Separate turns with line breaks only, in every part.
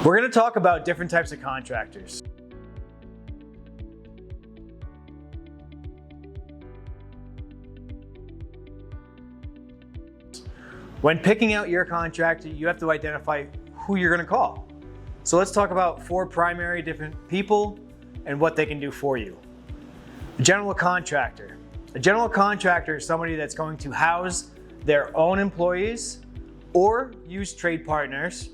We're going to talk about different types of contractors. When picking out your contractor, you have to identify who you're going to call. So let's talk about 4 primary different people and what they can do for you. A general contractor. A general contractor is somebody that's going to house their own employees or use trade partners.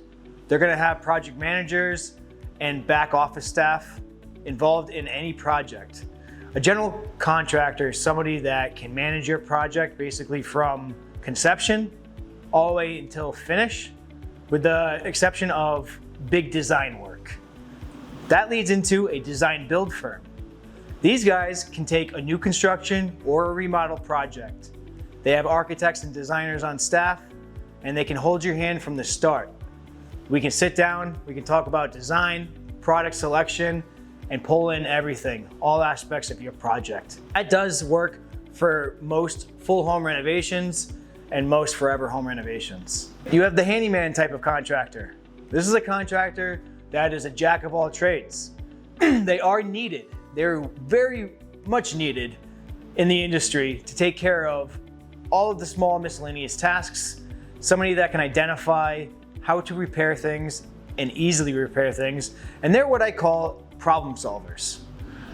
They're going to have project managers and back office staff involved in any project. A general contractor is somebody that can manage your project basically from conception all the way until finish, with the exception of big design work. That leads into a design build firm. These guys can take a new construction or a remodel project. They have architects and designers on staff, and they can hold your hand from the start. We can sit down, we can talk about design, product selection, and pull in everything, all aspects of your project. That does work for most full home renovations and most forever home renovations. You have the handyman type of contractor. This is a contractor that is a jack of all trades. They are needed. They're very much needed in the industry to take care of all of the small miscellaneous tasks. Somebody that can identify how to repair things and easily repair things. And they're what I call problem solvers.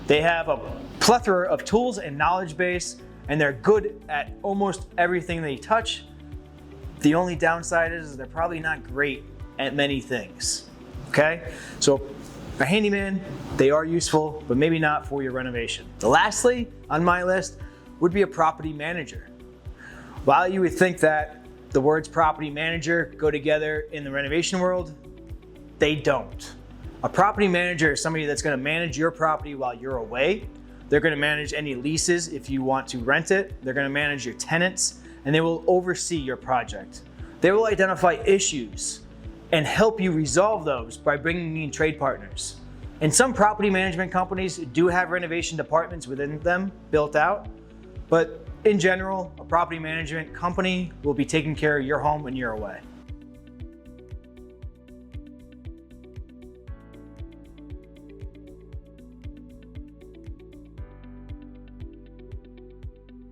They have a plethora of tools and knowledge base, and they're good at almost everything they touch. The only downside is they're probably not great at many things, okay? So a handyman, they are useful, but maybe not for your renovation. Lastly on my list would be a property manager. While you would think that the words property manager go together in the renovation world, they don't. A property manager is somebody that's going to manage your property while you're away. They're going to manage any leases if you want to rent it. They're going to manage your tenants, and they will oversee your project. They will identify issues and help you resolve those by bringing in trade partners. And some property management companies do have renovation departments within them built out, but in general, a property management company will be taking care of your home when you're away.